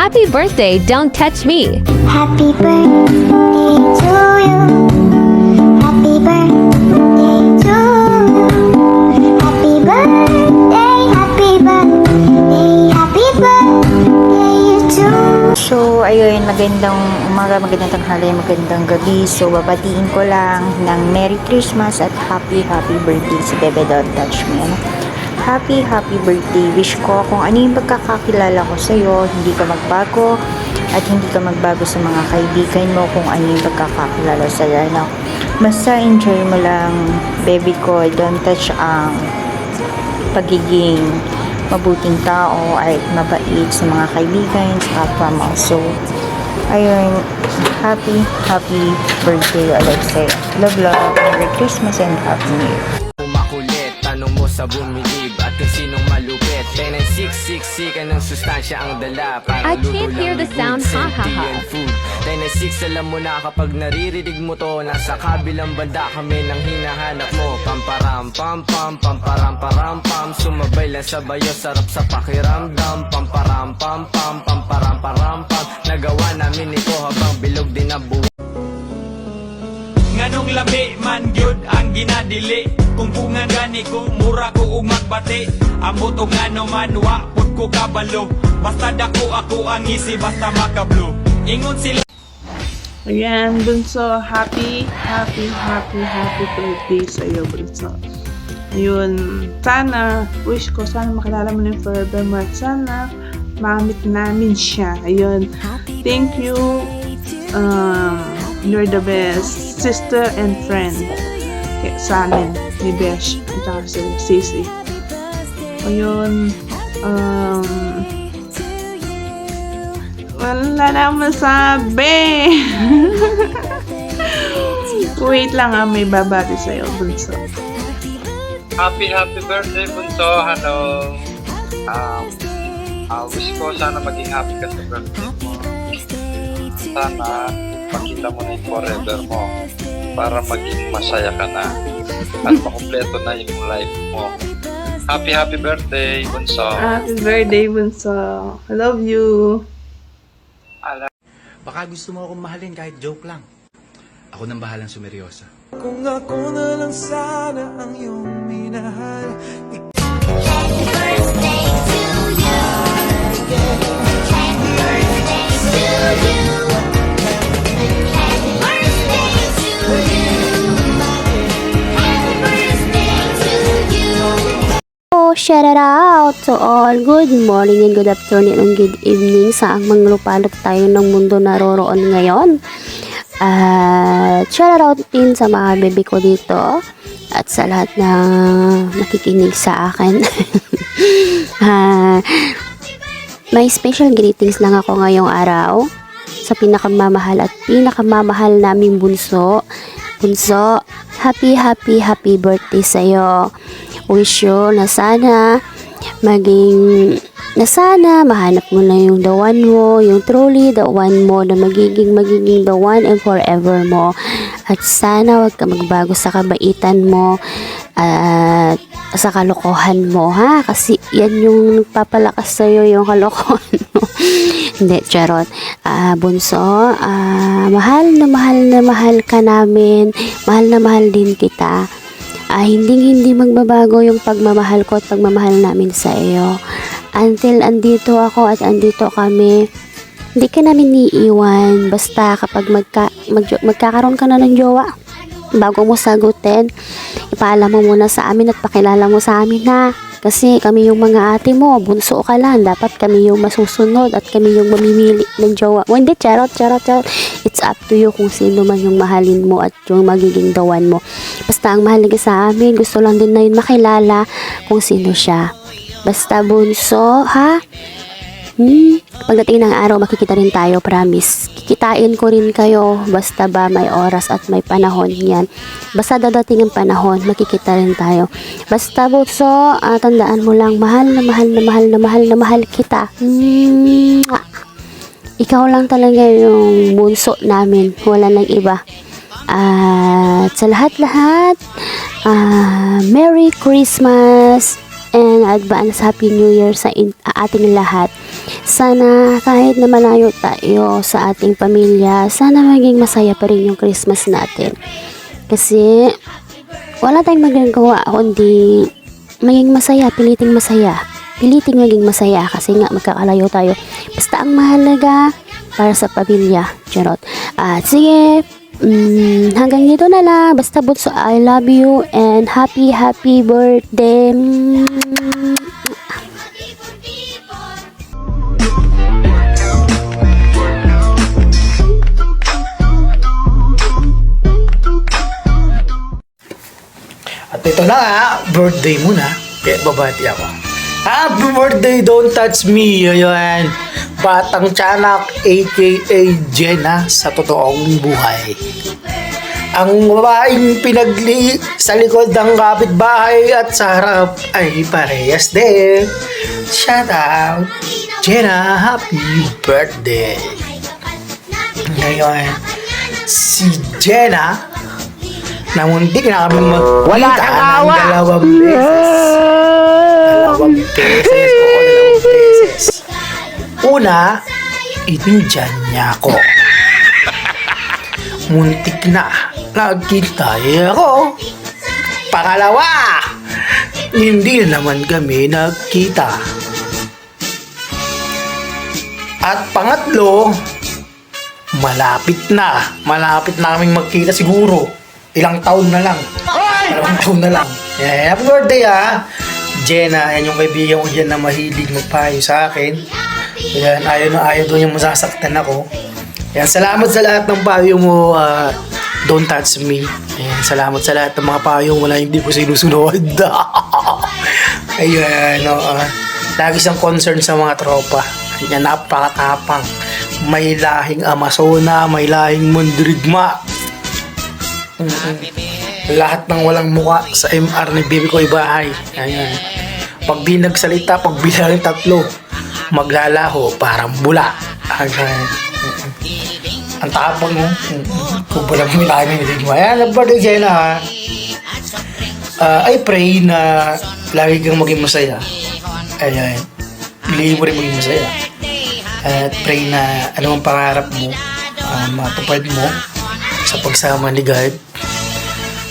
Happy birthday, don't touch me. Happy birthday to you. Happy birthday to you. Happy birthday, happy birthday, happy birthday to you. So, ayun, magandang umaga, magandang tanghali, magandang gabi. So, babatiin ko lang ng Merry Christmas at Happy birthday si Bebe Don't Touch Me. Happy birthday. Wish ko kung ano yung pagkakakilala ko sa'yo, hindi ka magbago at hindi ka magbago sa mga kaibigan mo kung ano yung pagkakakilala sa'yo. No? Basta enjoy mo lang, baby ko. Don't touch ang pagiging mabuting tao at mabait sa mga kaibigan, sa kapwa mo. So, ayun, happy birthday ulit sa'yo. Love, Merry Christmas and Happy New Year. Makulit, tanong mo sa bumilib at kung sinong malupit. 10 and 6, ka ng sustansya ang dala. I can't hear the sound, ha ha ha. 10 and 6, alam mo na kapag naririnig mo to, nasa kabilang banda kami nang hinahanap mo. Pamparam pam pam, pamparam param pam, sumabay lang sa bayo, sarap sa pakiramdam. Pamparam pam pam, pamparam param pam, nagawa namin ito habang bilog din ang buwan. Nganong labi man gyud ang ginadili, kung bunga gani ko mura ko ug magbati. Ambot og ngano man wa pud ko kabalo, basta dako ako ang isi basta makablo. Ingon sila. Ayan, Bunso, happy birthday sa iyo, Bunso. Ayun, sana, wish ko, sana makilala mo na yung forever mo at sana mamit namin siya. Ayun, thank you. You're the best sister and friend sa amin ni Besh at saka si Sisi. Ayun, wala na masabi. Wait lang, may babati sa'yo, Bunso. Happy birthday, Bunso. Hello. Wish ko sana maging happy ka sa birthday mo. Sana makita mo na yung forever mo para maging masaya ka na at makumpleto na yung life mo. Happy birthday, Bunso. Happy birthday, Bunso. I love you. Baka gusto mo akong mahalin kahit joke lang. Ako nang bahalang sumeryosa. Kung ako na lang sana ang iyong minahal. Happy birthday to you. Happy birthday to you. Happy birthday to you. Happy birthday to you. Shout out to all. Good morning and good afternoon and good evening sa ang manglupalop tayo ng mundo naroroon ngayon. Shout out din sa mga bebe ko dito at sa lahat na nakikinig sa akin. May special greetings lang ako ngayong araw sa pinakamamahal at pinakamamahal naming bunso. Bunso, happy birthday sa'yo. Wish you na sana mahanap mo na yung the one mo, yung truly the one mo na magiging the one and forever mo. At sana wag ka magbago sa kabaitan mo at sa kalokohan mo, ha? Kasi yan yung nagpapalakas sa'yo, yung kalokohan mo. Hindi, charot. Bunso, mahal ka namin. Mahal na mahal din kita. Hindi magbabago yung pagmamahal ko at pagmamahal namin sa iyo. Until andito ako at andito kami, hindi ka namin iiwan. Basta kapag magkakaroon ka na ng jowa, bago mo sagutin, ipaalam mo muna sa amin at pakilala mo sa amin, ha. Kasi kami yung mga ate mo, bunso ka lang. Dapat kami yung masusunod at kami yung mamimili ng jowa. Hindi, charot. It's up to you kung sino man yung mahalin mo at yung magiging dawan mo. Basta ang mahalaga sa amin, gusto lang din na yun makilala kung sino siya. Basta bunso, ha? Pagdating ng araw, makikita rin tayo, promise. Kikitain ko rin kayo, basta ba may oras at may panahon yan. Basta dadating ang panahon, makikita rin tayo. Basta bunso, tandaan mo lang, mahal kita. Ikaw lang talaga yung bunso namin, wala nang iba. At sa lahat, Merry Christmas and advance Happy New Year sa ating lahat. Sana kahit na malayo tayo sa ating pamilya, sana maging masaya pa rin yung Christmas natin. Kasi wala tayong magagawa kundi maging masaya, piliting maging masaya kasi nga magkakalayo tayo. Basta ang mahalaga para sa pamilya. Charot. At sige, hanggang dito na lang. Basta Bunso, I love you and happy birthday. At ito na nga, birthday mo na. Kaya babati ako. Happy birthday, don't touch me. Ayan. Batang Tiyanak, aka Jenna, sa totoong buhay. Ang babaeng pinagli sa likod ng kapitbahay at sa harap ay parehas din. Shout out, Jenna, happy birthday. Ngayon, si Jenna, na muntik na kami magkita ng dalawang beses. Una, itindihan niya ako. Muntik na nagkita ako. Pangalawa, hindi naman kami nagkita. At pangatlo, malapit na kaming magkita siguro. Ilang taon na lang. Dalawang taon na lang. Yeah, happy birthday Jenna, yan yung kaibigan ko dyan na mahilig magpayo sa akin. Yan, ayaw doon yung masasaktan ako. Yan, salamat sa lahat ng payo mo, don't touch me. Yan, salamat sa lahat ng mga payo mo na hindi ko sinusunod. Ayun, lagi siyang concern sa mga tropa. Yan, napakatapang. May lahing Amazona, may lahing Mundirigma. Lahat ng walang muka sa MR ni Baby Koy Bahay. Ayan. Pag di nagsalita, pag bilang 3, maglalaho parang bula. Ayan. Ang tapang mo. Kung walang milagay mo. Ayan, birthday Jenna. I pray na lagi kang maging masaya. Ayan. Piliin mo rin maging masaya. At pray na anumang pangarap mo, matupad mo sa pagsama ni God.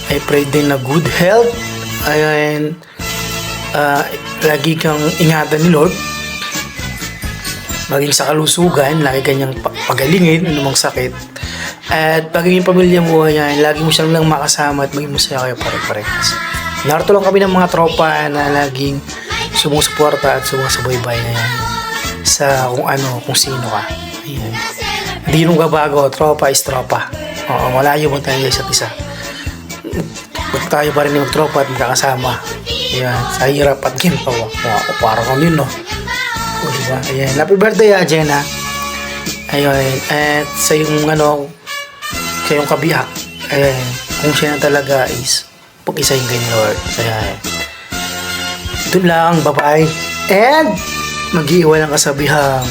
I pray din na good health. Ayan. Lagi kang ingatan ni Lord. Maging sa kalusugan, lagi kanyang pagalingin, anumang sakit. At pagiging pamilya mo, ayan, lagi mo siya lang makasama at maging masaya kayo pare-parehas. Narito lang kami ng mga tropa na laging sumusuporta at sumasabay-bay na yan sa kung sino ka. Ayan. Hindi nung babago, tropa is tropa. Oo, malayo mo tayo isa't isa. Tayo pa rin yung tropa at magkakasama. Ayan, sa hirap at ginhawa. Parang kang yun, no? O, diba? Ayan, happy birthday, Jenna. Ayun, at sa yung sa yung kabiyak, ayan, kung siya na talaga is pag-isahin kayo ni Lord. Ayan. Ito lang, bye-bye. And, mag-iwan ang kasabihang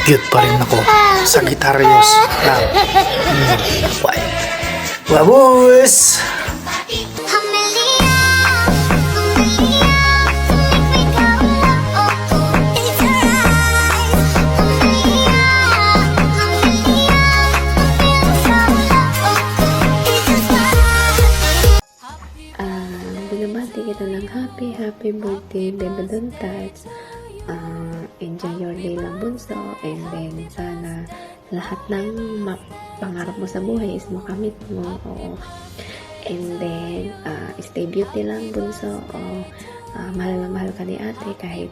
cute pa rin ako sa gitaryos lang. Bye. Babus! Binabati kita ng happy birthday, Baby Don't Touch. Enjoy your day lang, Bunso, and then sana lahat ng pangarap mo sa buhay is makamit mo. Oo. And then stay beauty lang, Bunso. Mahal na mahal ka ni ate kahit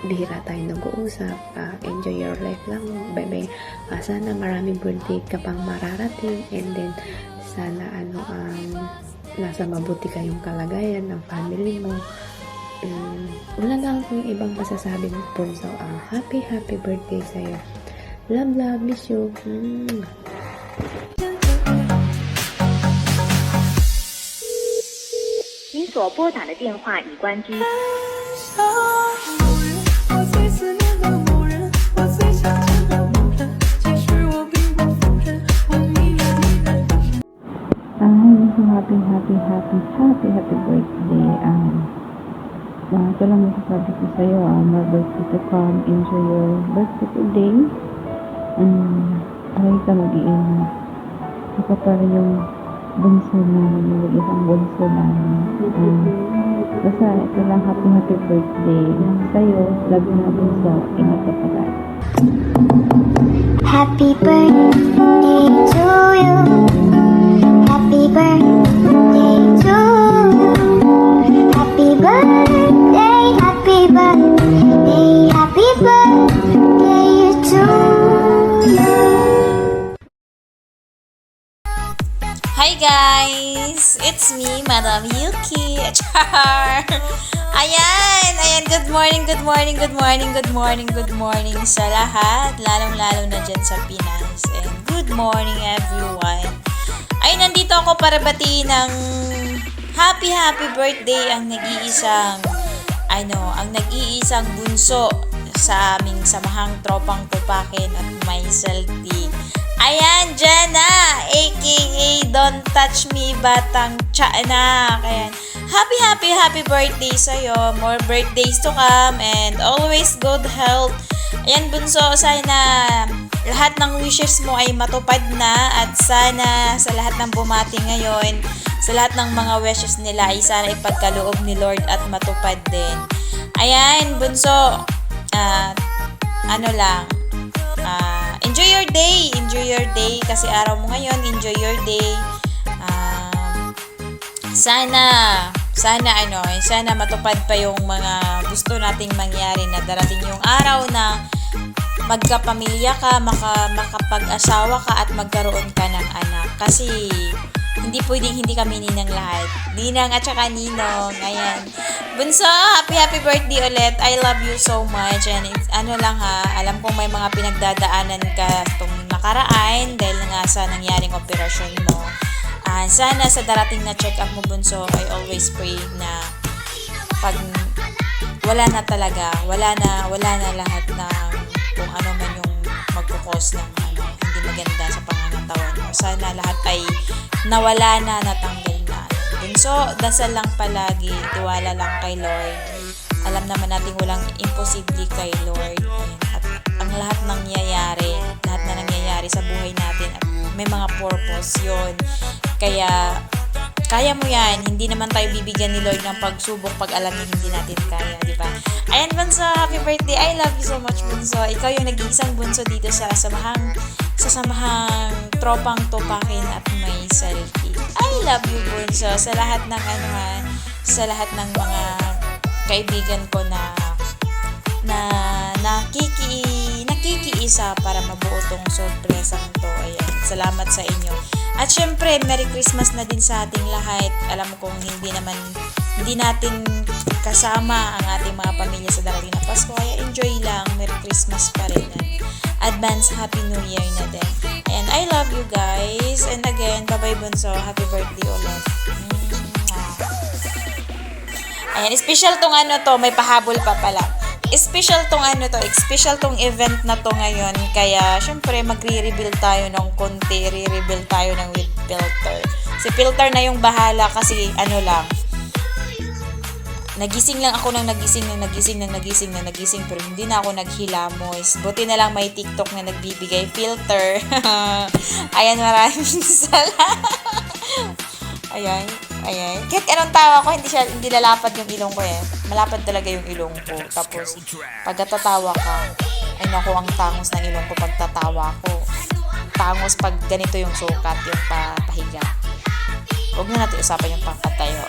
bihira tayo nag-uusap. Enjoy your life lang, bebe. Sana maraming birthday ka pang mararating, and then sana nasa mabuti kayong kalagayan ng family mo. Wala lang akong ibang masasabi ng Bunso. Happy birthday sa'yo. Love, miss you. 您所拨打的电话已关机。 Hi, happy birthday. Ito lang masasabi ko sa'yo, more birthday to come. Enjoy your birthday today. Aray ka mag-iingat. Ito pa rin yung bunso namin, yung isang bunso namin. Basta ito lang, happy birthday sa'yo. Love you na bunso. Ingat ka palagi. Happy birthday to you. Happy birthday to you. Happy birthday, happy birthday, happy birthday to you. Hi guys! It's me, Madam Yuki. Char! Ayan! Good morning sa lahat. Lalong-lalo na dyan sa Pinas. And good morning everyone. Ay, nandito ako para batiin ng happy birthday ang nag-iisang bunso sa aming samahang tropang tupakin at may salty. Ayan, Jenna, aka Don't Touch Me, Batang Tiyanak. Ayan, happy birthday sa'yo. More birthdays to come and always good health. Ayan, bunso, sana lahat ng wishes mo ay matupad na at sana sa lahat ng bumati ngayon, sa lahat ng mga wishes nila ay sana ipagkaloob ni Lord at matupad din. Ayan, bunso, enjoy your day kasi araw mo ngayon, enjoy your day. Sana matupad pa yung mga gusto nating mangyari na darating yung araw na magkapamilya ka, makapag-asawa ka at magkaroon ka ng anak. Kasi hindi pwedeng hindi kami ninang lahat. Ninang at saka ninong. Ayan. Bunso, happy birthday ulit. I love you so much. And it's, alam kong may mga pinagdadaanan ka itong nakaraan dahil nga sa nangyaring operasyon mo. Sana sa darating na check-up mo, bunso, I always pray na pag wala na lahat ng kung ano man yung magkukos ng hindi maganda sa pangangatawan mo. Sana lahat ay nawala na, natanggal na. Bunso, dasal lang palagi, tiwala lang kay Lord. Alam naman natin walang imposible kay Lord. At ang lahat na nangyayari sa buhay natin, may mga purpose yun. Kaya, kaya mo yan. Hindi naman tayo bibigyan ni Lord ng pagsubok pag alam niya hindi natin kaya, di ba? Ayan, bunso, happy birthday. I love you so much, bunso. Ikaw yung nag-iisang bunso dito sa samahang tropang tupakin at may salty. I love you, bunso. Sa lahat ng mga kaibigan ko na nakikiisa para mabuo tong sorpresang to. Ayan, salamat sa inyo. At syempre, Merry Christmas na din sa ating lahat. Alam kong hindi natin kasama ang ating mga pamilya sa darating na Pasko. Kaya enjoy lang. Merry Christmas pa rin. Advance Happy New Year na din. Ayan, I love you guys. And again, bye-bye, bunso. Happy birthday ulit. Ayan, special tong may pahabol pa pala. Special tong event na to ngayon. Kaya, syempre, magre-reveal tayo ng konti. Re-reveal tayo ng with filter. Si filter na yung bahala kasi nagising lang ako ng nagising pero hindi na ako naghilamos. Buti na lang may TikTok na nagbibigay filter. Ayan, maraming salamat. Ayan. Kahit anong tawa ko, hindi lalapad yung ilong ko eh. Malapad talaga yung ilong ko. Tapos, pagkatatawa ka, ay naku, ang tangos ng ilong ko pagtatawa ko. Tangos pag ganito yung sukat, yung pahiga. Huwag na natin usapan yung pangkatayo.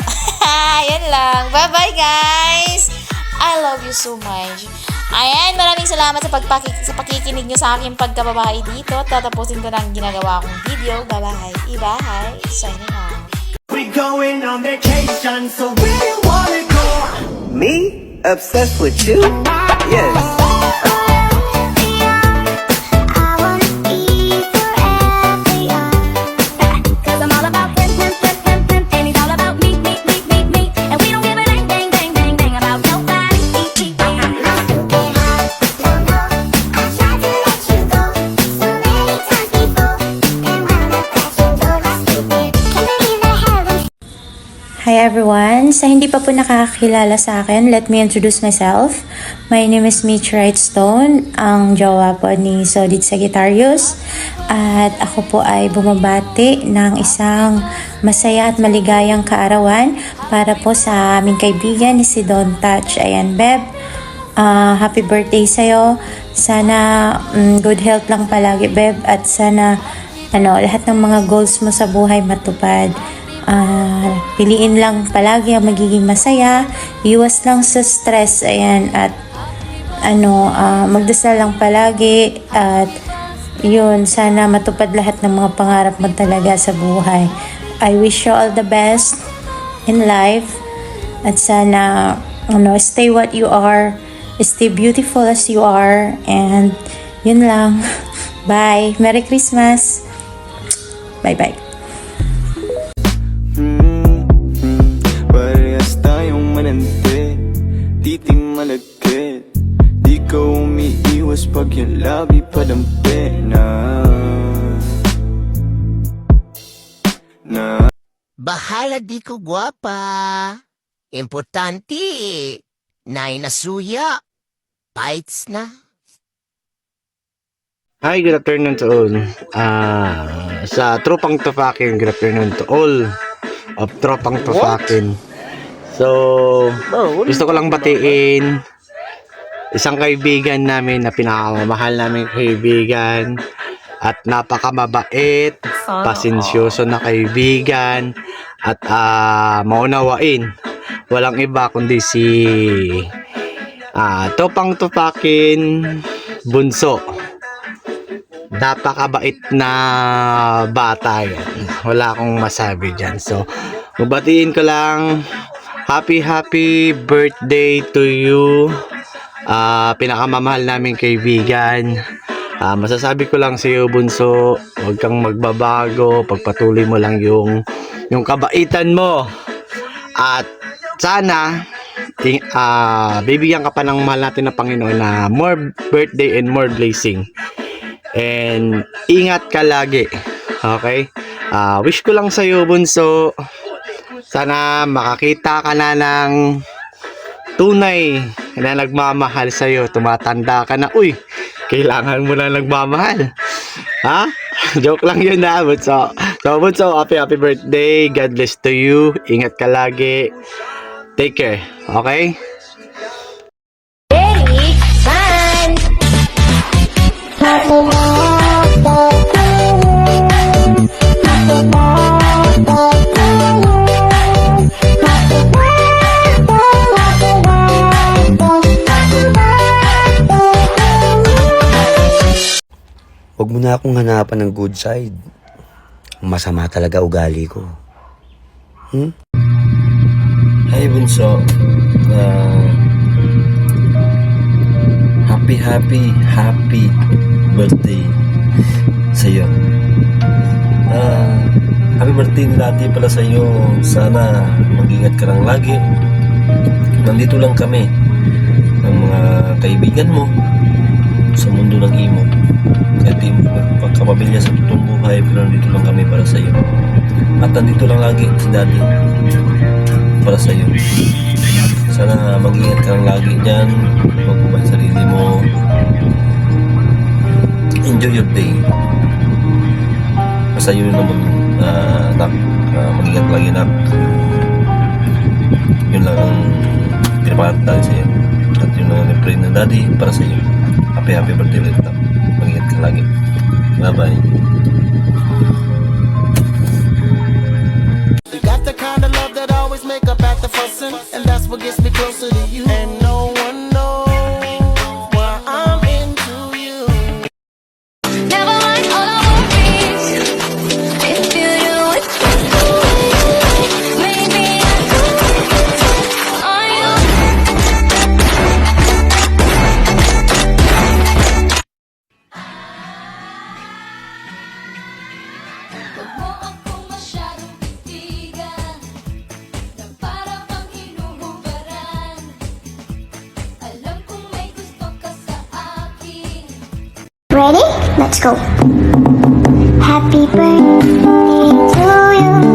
Ayan lang. Bye-bye, guys! I love you so much. Ayan, maraming salamat sa pakikinig nyo sa aking pagkababae dito. Tatapusin ko na ang ginagawa kong video. Bye-bye. Bye-bye. Signing off. We going on vacation, so where you wanna go? Me? Obsessed with you? Yes. Can believe I have Hi everyone! Sa hindi pa po nakakakilala sa akin, let me introduce myself. My name is Mitch Wrightstone, ang jowa po ni Sodit Sagittarius. At ako po ay bumabati ng isang masaya at maligayang kaarawan para po sa aming kaibigan ni si Don't Touch. Ayan, Beb. Happy birthday sa'yo. Sana good health lang palagi, Beb. At sana lahat ng mga goals mo sa buhay matupad. Piliin lang palagi ang magiging masaya, iwas lang sa stress, ayan, at magdasal lang palagi, at yun, sana matupad lahat ng mga pangarap mo talaga sa buhay. I wish you all the best in life, at sana stay what you are, stay beautiful as you are, and yun lang. Bye, Merry Christmas, bye bye. Parehas tayong mananti, titing malagkit. Di ka umiiwas pag yung labi padampi na Bahala di ko gwapa. Importante, nay nasuya. Bites na. Hi, good afternoon to all. Sa Tropang Tufakin, good afternoon to all of Tropang Tufakin. So, gusto ko lang batiin isang kaibigan namin na pinakamamahal namin kaibigan at napakamabait, pasensyoso na kaibigan at maunawain. Walang iba kundi si Tropang Tufakin Bunso. Napakabait na bata yan. Wala akong masabi dyan. So, mabatiin ko lang, happy birthday to you. Pinakamamahal namin kaibigan. Masasabi ko lang sa iyo, Bunso, huwag kang magbabago. Pagpatuloy mo lang yung kabaitan mo. At sana, bibigyan ka pa ng mahal natin na Panginoon na more birthday and more blessing. And ingat ka lagi. Okay? Wish ko lang sa iyo, Bunso, sana makakita ka na ng tunay na nagmamahal sa iyo. Tumatanda ka na, uy, kailangan mo na nagmamahal. Ha? Joke lang yun na, Bunso. So, Bunso, happy birthday. God bless to you. Ingat ka lagi. Take care. Okay? Ready? Fun! Happy birthday to you. Happy birthday to you. Happy birthday. Huwag mo na akong hanapan ng good side. Masama talaga ugali ko. Hi Bunso, happy birthday sa'yo. Happy birthday dati pala sa'yo. Sana mag-ingat ka lang lagi. Nandito lang kami ng mga kaibigan mo sa mundo ng imo. Kahit di mo magkapamilya sa totoong buhay, pero nandito lang kami para sa'yo. At nandito lang lagi si Daddy para sa'yo. Sana mag-ingat ka lang lagi dyan. Huwag mo ba sarili mo. Enjoy your day. Basta yun naman, nak. Mag-ingat lagi, nak. Yun lang ang pinapangat natin sa'yo. At yun lang ang pray ng Daddy para sa'yo. Happy birthday ulit, nak. Mag-ingat ka lagi. Bye-bye. You got the kind of love that always make up after fussing, and that's what gets me closer to you. And no one knows why I'm into you. Never mind all our worries. If you do it, maybe I do. Are you? Huwag mo akong masyadong titigan na para kang hinuhubaran. Alam kong may gusto ka sa akin. Ready? Let's go. Happy birthday to you.